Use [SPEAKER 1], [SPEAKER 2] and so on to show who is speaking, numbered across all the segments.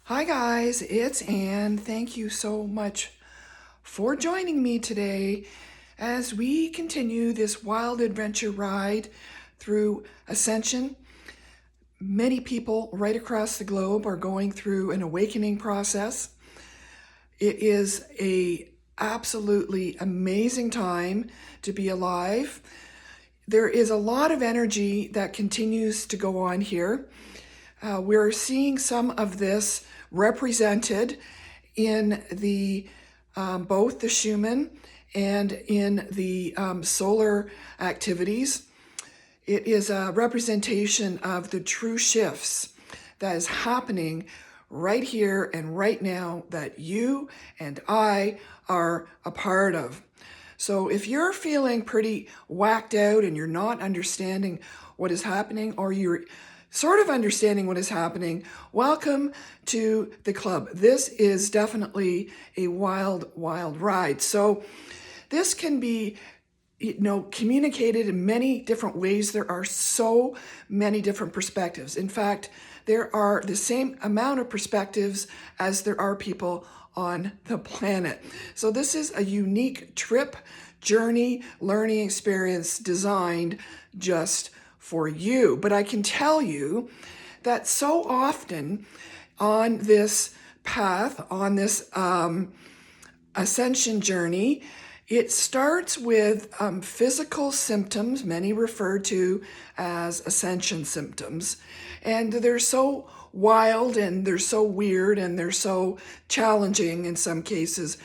[SPEAKER 1] Hi guys, it's Anne. Thank you so much for joining me today as we continue this wild adventure ride through Ascension. Many people right across the globe are going through an awakening process. It is a absolutely amazing time to be alive. There is a lot of energy that continues to go on here. We're seeing some of this represented in the both the Schumann and in the solar activities. It is a representation of the true shifts that is happening right here and right now that you and I are a part of. So if you're feeling pretty whacked out and you're not understanding what is happening, or you're sort of understanding what is happening, welcome to the club. This is definitely a wild, wild ride. So this can be, communicated in many different ways. There are so many different perspectives. In fact, there are the same amount of perspectives as there are people on the planet. So this is a unique trip, journey, learning experience designed just for you. But I can tell you that so often on this path, on this ascension journey, it starts with physical symptoms, many refer to as ascension symptoms. And they're so wild and they're so weird and they're so challenging in some cases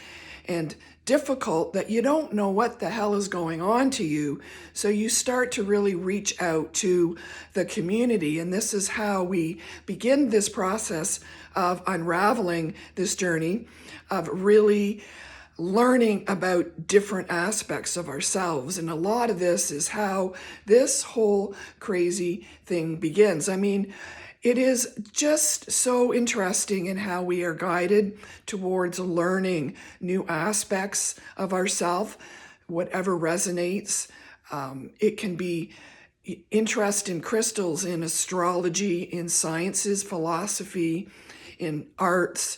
[SPEAKER 1] and difficult that you don't know what the hell is going on to you. So you start to really reach out to the community. And this is how we begin this process of unraveling this journey, of really learning about different aspects of ourselves. And a lot of this is how this whole crazy thing begins. I mean, it is just so interesting in how we are guided towards learning new aspects of ourselves, whatever resonates. It can be interest in crystals, in astrology, in sciences, philosophy, in arts,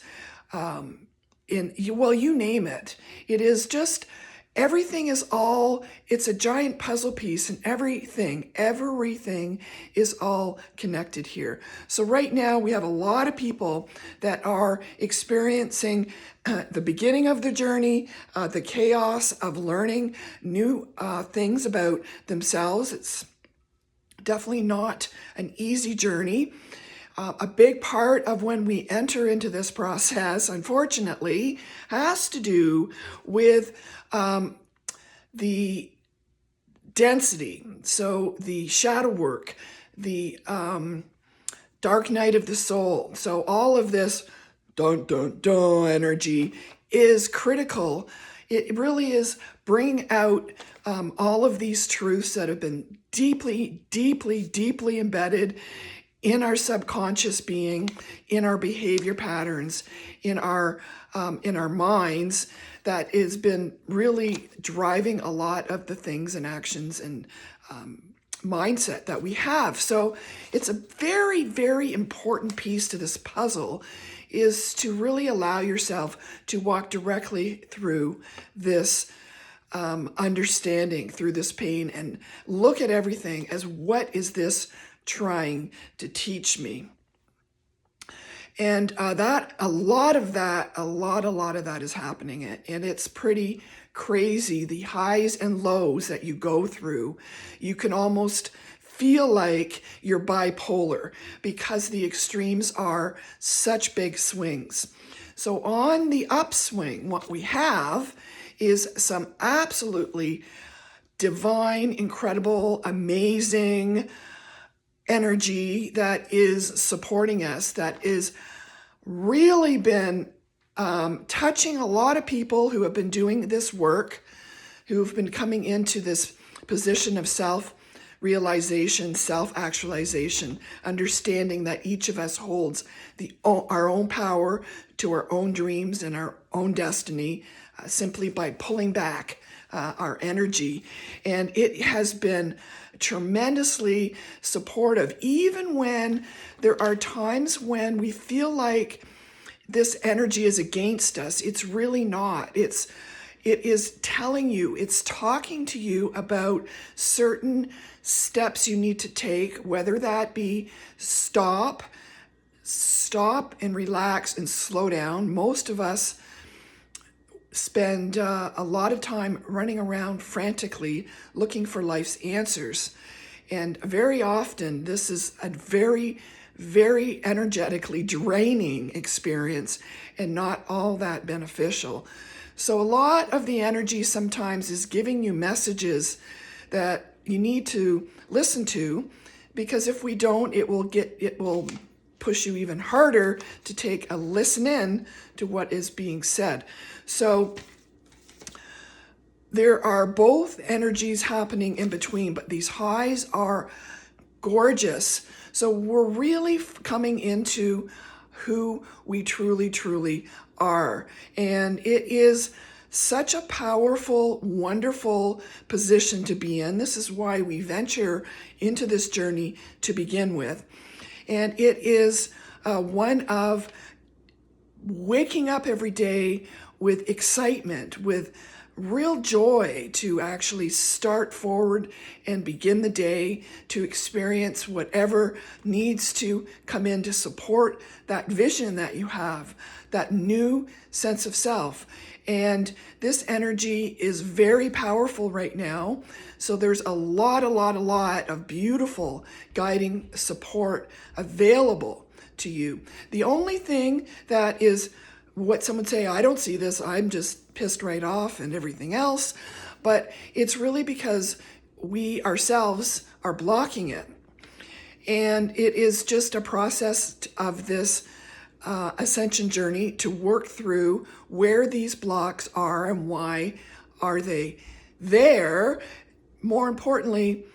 [SPEAKER 1] you name it. It is just, everything is all, it's a giant puzzle piece, and everything is all connected here. So right now we have a lot of people that are experiencing the beginning of the journey, the chaos of learning new things about themselves. It's definitely not an easy journey. A big part of when we enter into this process, unfortunately, has to do with the density. So the shadow work, the dark night of the soul. So all of this dun dun dun energy is critical. It really is bringing out all of these truths that have been deeply, deeply, deeply embedded in our subconscious being, in our behavior patterns, in our minds, that has been really driving a lot of the things and actions and mindset that we have. So it's a very, very important piece to this puzzle, is to really allow yourself to walk directly through this understanding, through this pain, and look at everything as, what is this trying to teach me? And a lot of that is happening, and it's pretty crazy, the highs and lows that you go through. You can almost feel like you're bipolar because the extremes are such big swings. So on the upswing, what we have is some absolutely divine, incredible, amazing energy that is supporting us, that is really been touching a lot of people who have been doing this work, who've been coming into this position of self-realization, self-actualization, understanding that each of us holds our own power to our own dreams and our own destiny, simply by pulling back our energy. And it has been tremendously supportive, even when there are times when we feel like this energy is against us. It's really not. It is telling you, it's talking to you about certain steps you need to take, whether that be stop and relax and slow down. Most of us spend a lot of time running around frantically looking for life's answers. And very often, this is a very, very energetically draining experience and not all that beneficial. So a lot of the energy sometimes is giving you messages that you need to listen to, because if we don't, it will push you even harder to take a listen in to what is being said. So there are both energies happening in between, but these highs are gorgeous. So we're really coming into who we truly, truly are. And it is such a powerful, wonderful position to be in. This is why we venture into this journey to begin with. And it is one of waking up every day with excitement, with real joy to actually start forward and begin the day, to experience whatever needs to come in to support that vision that you have, that new sense of self. And this energy is very powerful right now. So there's a lot of beautiful guiding support available to you. The only thing that is what some would say, I don't see this, I'm just pissed right off and everything else. But it's really because we ourselves are blocking it. And it is just a process of this ascension journey to work through where these blocks are and why are they there. More importantly,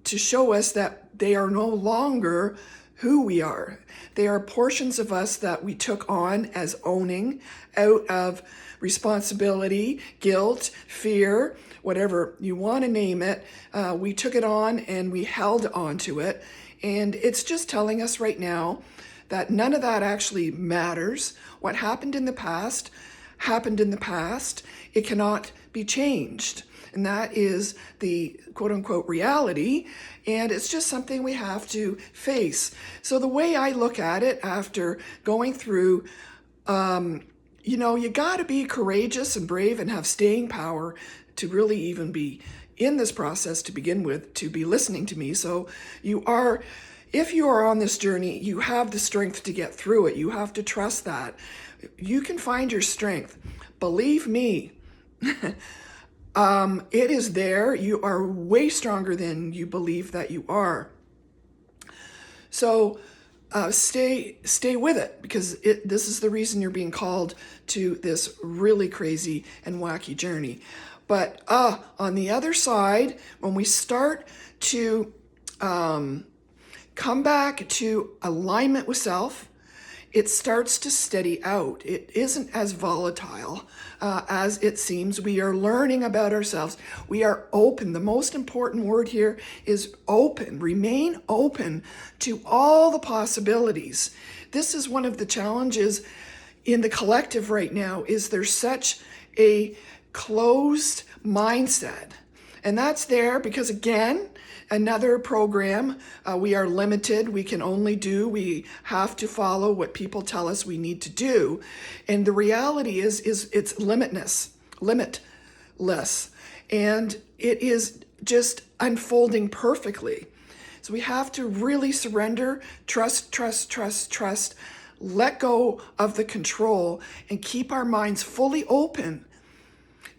[SPEAKER 1] to show us that they are no longer who we are. They are portions of us that we took on as owning out of responsibility, guilt, fear, whatever you want to name it. We took it on and we held on to it. And it's just telling us right now that none of that actually matters. What happened in the past happened in the past. It cannot be changed. And that is the quote unquote reality. And it's just something we have to face. So the way I look at it after going through, you got to be courageous and brave and have staying power to really even be in this process to begin with, to be listening to me. So if you are on this journey, you have the strength to get through it. You have to trust that. You can find your strength. Believe me. It is there. You are way stronger than you believe that you are. So stay with it, because this is the reason you're being called to this really crazy and wacky journey. But on the other side, when we start to come back to alignment with self, it starts to steady out. It isn't as volatile as it seems. We are learning about ourselves. We are open. The most important word here is open. Remain open to all the possibilities. This is one of the challenges in the collective right now, is there's such a closed mindset. And that's there because, again, another program, we are limited. We have to follow what people tell us we need to do. And the reality is it's limitless. And it is just unfolding perfectly. So we have to really surrender, trust, let go of the control, and keep our minds fully open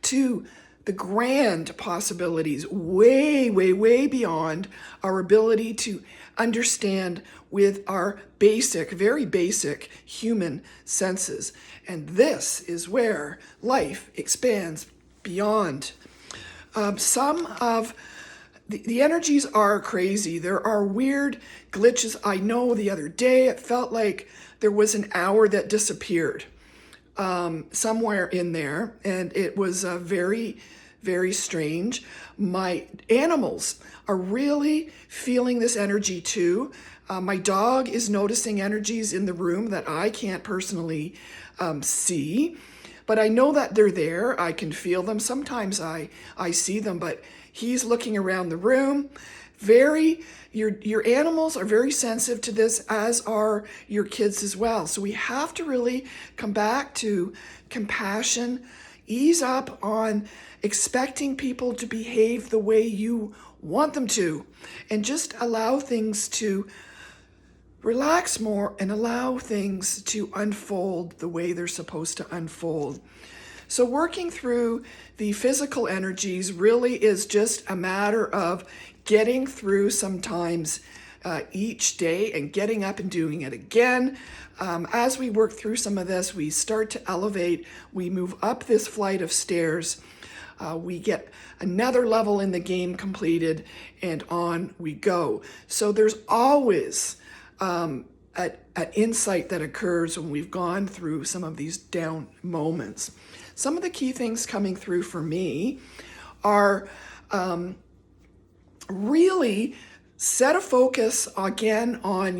[SPEAKER 1] to the grand possibilities, way beyond our ability to understand with our very basic human senses. And this is where life expands beyond. Some of the energies are crazy. There are weird glitches. I know the other day it felt like there was an hour that disappeared somewhere in there, and it was very, very strange. My animals are really feeling this energy too. My dog is noticing energies in the room that I can't personally see, but I know that they're there. I can feel them. Sometimes I see them, but he's looking around the room. Your animals are very sensitive to this, as are your kids as well. So we have to really come back to compassion, ease up on expecting people to behave the way you want them to, and just allow things to relax more and allow things to unfold the way they're supposed to unfold. So working through the physical energies really is just a matter of getting through sometimes each day and getting up and doing it again. As we work through some of this, we start to elevate, we move up this flight of stairs, we get another level in the game completed, and on we go. So there's always an insight that occurs when we've gone through some of these down moments. Some of the key things coming through for me are really set a focus again on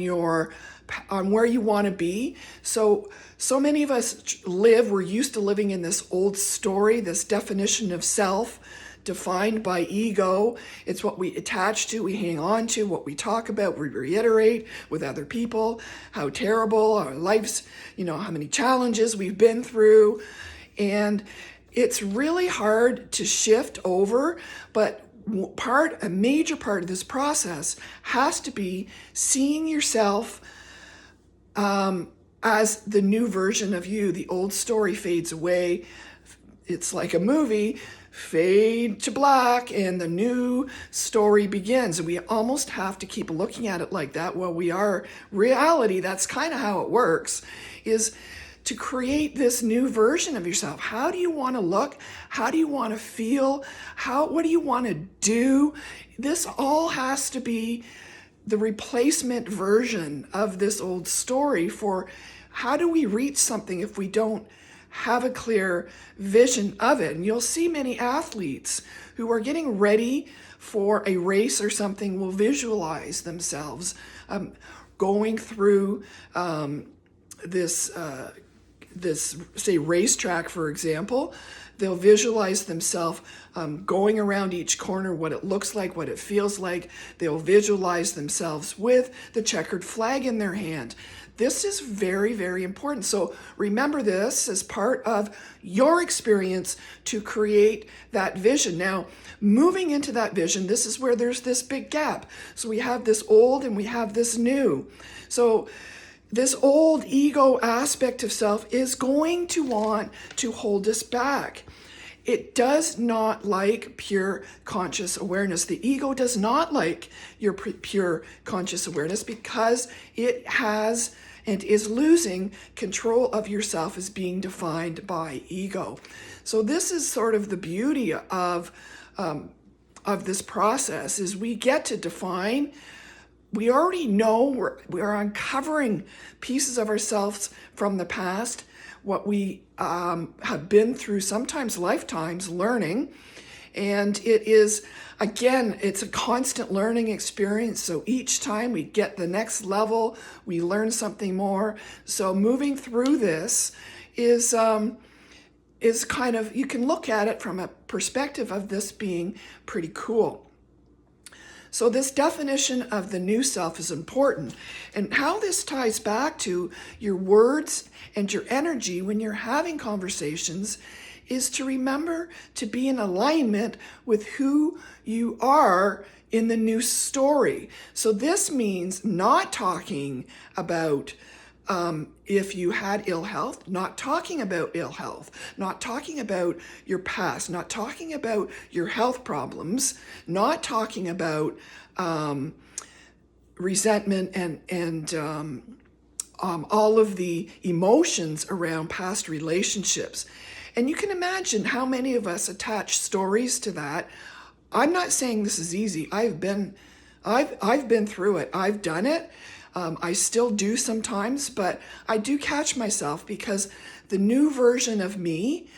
[SPEAKER 1] where you want to be. So many of us we're used to living in this old story, this definition of self, defined by ego. It's what we attach to, we hang on to, what we talk about, we reiterate with other people, how terrible our life's, how many challenges we've been through. And it's really hard to shift over, but a major part of this process has to be seeing yourself as the new version of you. The old story fades away. It's like a movie, fade to black, and the new story begins. And we almost have to keep looking at it like that. Well, we are reality. That's kind of how it works, is to create this new version of yourself. How do you want to look? How do you want to feel? What do you want to do? This all has to be the replacement version of this old story. For how do we reach something if we don't have a clear vision of it? And you'll see many athletes who are getting ready for a race or something will visualize themselves going through this say racetrack, for example. They'll visualize themselves going around each corner, what it looks like, what it feels like. They'll visualize themselves with the checkered flag in their hand. This is very, very important. So remember this as part of your experience to create that vision. Now, moving into that vision, this is where there's this big gap. So we have this old and we have this new. So this old ego aspect of self is going to want to hold us back. It does not like pure conscious awareness. The ego does not like your pure conscious awareness because it has and is losing control of yourself as being defined by ego. So this is sort of the beauty of this process, is we get to define. We already know we're uncovering pieces of ourselves from the past, what we have been through, sometimes lifetimes, learning. And it is, again, it's a constant learning experience. So each time we get the next level, we learn something more. So moving through this is kind of, you can look at it from a perspective of this being pretty cool. So this definition of the new self is important. And how this ties back to your words and your energy when you're having conversations is to remember to be in alignment with who you are in the new story. So this means not talking about if you had ill health, not talking about ill health, not talking about your past, not talking about your health problems, not talking about resentment and all of the emotions around past relationships. And you can imagine how many of us attach stories to that. I'm not saying this is easy. I've been through it. I've done it. I still do sometimes, but I do catch myself because the new version of me,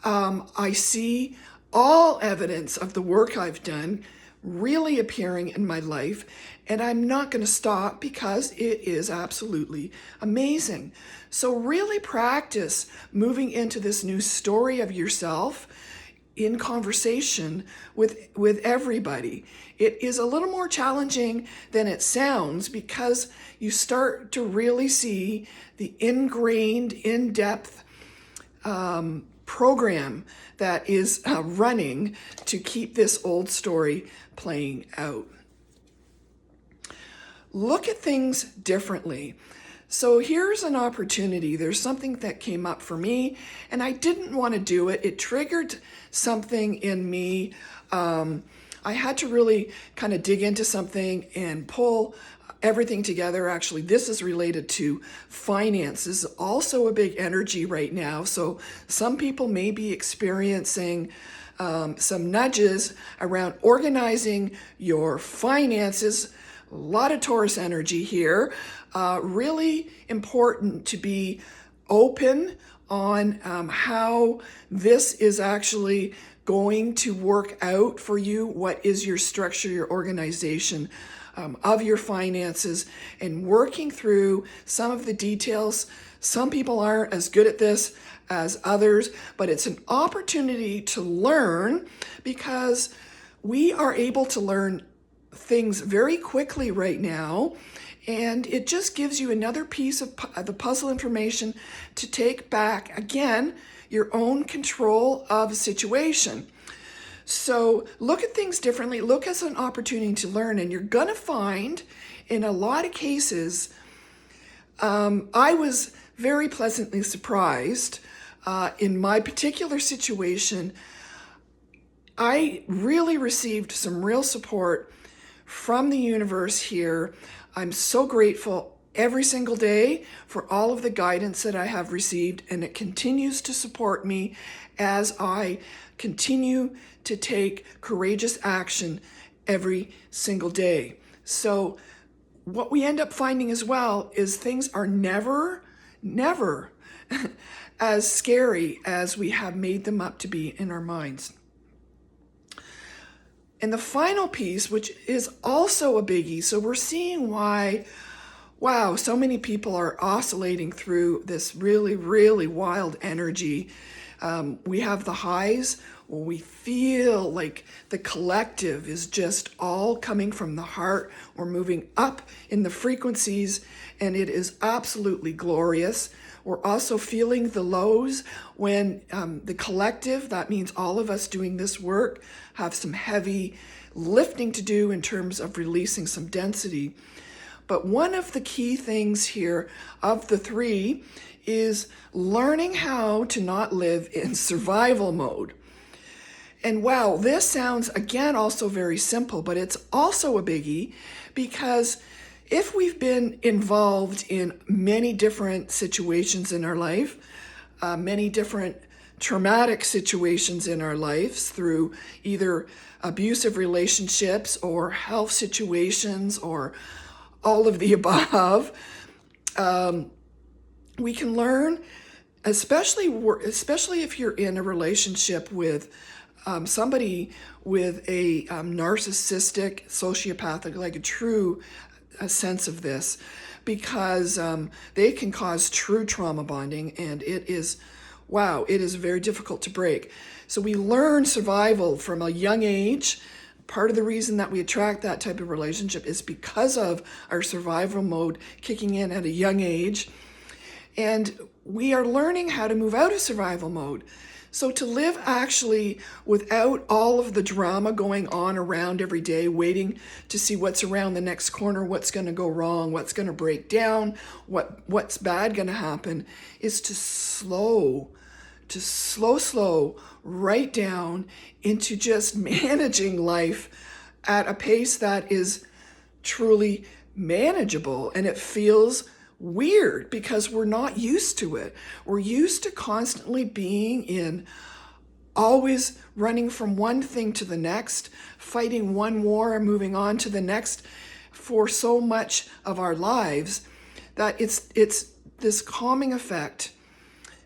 [SPEAKER 1] I see all evidence of the work I've done really appearing in my life, and I'm not going to stop because it is absolutely amazing. So really practice moving into this new story of yourself in conversation with everybody. It is a little more challenging than it sounds because you start to really see the ingrained, in-depth program that is running to keep this old story playing out. Look at things differently. So here's an opportunity. There's something that came up for me, and I didn't want to do it. It triggered something in me. I had to really kind of dig into something and pull everything together. Actually, this is related to finances, also a big energy right now. So some people may be experiencing some nudges around organizing your finances. A lot of Taurus energy here. Really important to be open on how this is actually going to work out for you. What is your structure, your organization of your finances, and working through some of the details. Some people aren't as good at this as others, but it's an opportunity to learn because we are able to learn things very quickly right now, and it just gives you another piece of the puzzle information to take back, again, your own control of a situation. So look at things differently, look as an opportunity to learn, and you're gonna find in a lot of cases, I was very pleasantly surprised in my particular situation. I really received some real support from the universe here. I'm so grateful every single day for all of the guidance that I have received, and it continues to support me as I continue to take courageous action every single day. So what we end up finding as well is things are never as scary as we have made them up to be in our minds. And the final piece, which is also a biggie, so we're seeing why, wow, so many people are oscillating through this really, really wild energy. We have the highs where we feel like the collective is just all coming from the heart. We're moving up in the frequencies, and it is absolutely glorious. We're also feeling the lows when the collective, that means all of us doing this work, have some heavy lifting to do in terms of releasing some density. But one of the key things here of the three is learning how to not live in survival mode. And wow, this sounds again also very simple, but it's also a biggie because if we've been involved in many different situations in our life, many different traumatic situations in our lives through either abusive relationships or health situations or all of the above, we can learn, especially if you're in a relationship with somebody with a narcissistic, sociopathic, like a true sense of this, because they can cause true trauma bonding, and it is, wow, it is very difficult to break. So we learn survival from a young age. Part of the reason that we attract that type of relationship is because of our survival mode kicking in at a young age. And we are learning how to move out of survival mode. So to live actually without all of the drama going on around every day, waiting to see what's around the next corner, what's going to go wrong, what's going to break down, what's bad going to happen, is to slow right down into just managing life at a pace that is truly manageable. And it feels weird because we're not used to it. We're used to constantly being in, always running from one thing to the next, fighting one war and moving on to the next for so much of our lives, that it's this calming effect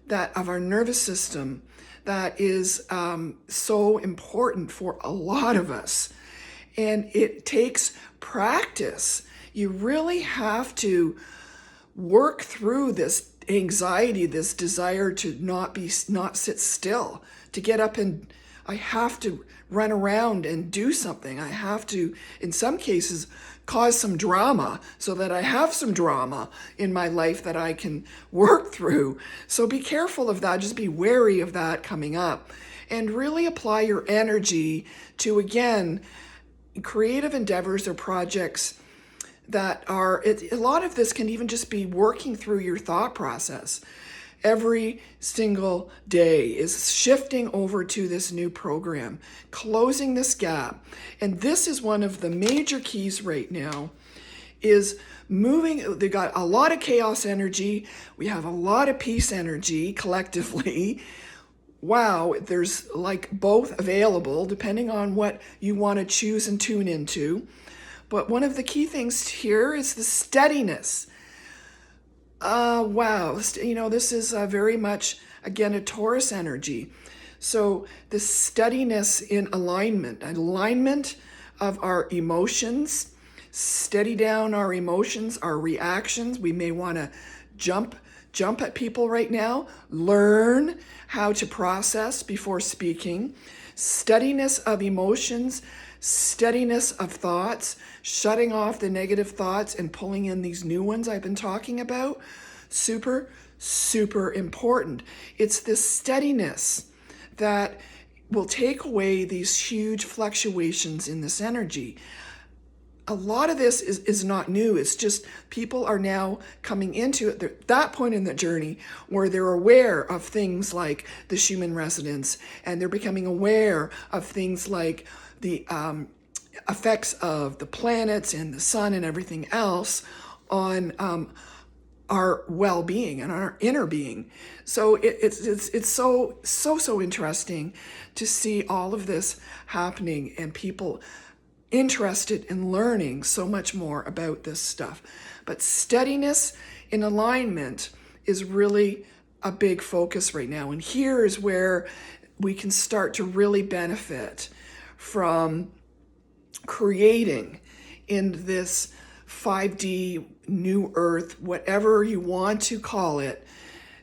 [SPEAKER 1] that of our nervous system that is so important for a lot of us. And it takes practice. You really have to work through this anxiety, this desire to not sit still, to get up and I have to run around and do something. I have to, in some cases, cause some drama so that I have some drama in my life that I can work through. So be careful of that. Just be wary of that coming up and really apply your energy to, again, creative endeavors or projects that are, a lot of this can even just be working through your thought process. Every single day is shifting over to this new program, closing this gap. And this is one of the major keys right now, is moving. They got a lot of chaos energy. We have a lot of peace energy collectively. Wow, there's like both available depending on what you want to choose and tune into. But one of the key things here is the steadiness. Wow, this is very much, again, a Taurus energy. So the steadiness in alignment of our emotions, steady down our emotions, our reactions. We may want to jump at people right now, learn how to process before speaking, steadiness of emotions, steadiness of thoughts, shutting off the negative thoughts and pulling in these new ones I've been talking about. Super, super important. It's this steadiness that will take away these huge fluctuations in this energy. A lot of this is not new. It's just people are now coming into it. They're at that point in the journey where they're aware of things like the Schumann resonance, and they're becoming aware of things like the effects of the planets and the sun and everything else on our well-being and our inner being. So it's so interesting to see all of this happening and people interested in learning so much more about this stuff. But steadiness in alignment is really a big focus right now. And here is where we can start to really benefit from creating in this 5D new earth, whatever you want to call it.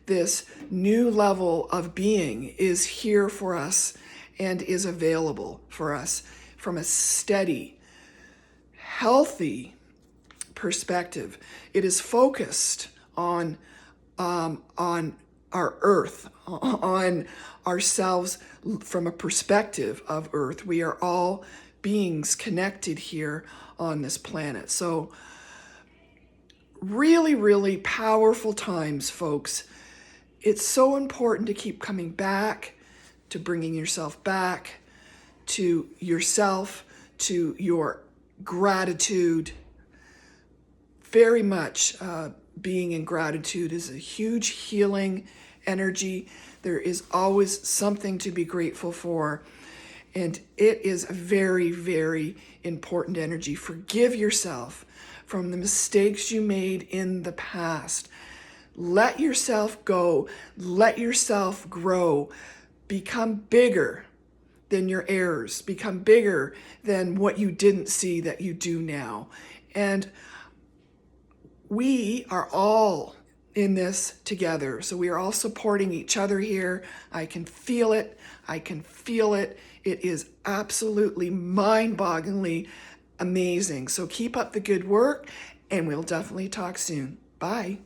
[SPEAKER 1] This new level of being is here for us and is available for us from a steady, healthy perspective. It is focused on our earth, on ourselves from a perspective of earth. We are all beings connected here on this planet. So really, really powerful times, folks. It's so important to keep coming back, to bringing yourself back to yourself, to your gratitude. Very much being in gratitude is a huge healing energy. There is always something to be grateful for. And it is a very, very important energy. Forgive yourself from the mistakes you made in the past. Let yourself go. Let yourself grow. Become bigger than your errors. Become bigger than what you didn't see that you do now. And we are all in this together. So we are all supporting each other here. I can feel it. I can feel it. It is absolutely mind-bogglingly amazing. So keep up the good work, and we'll definitely talk soon. Bye.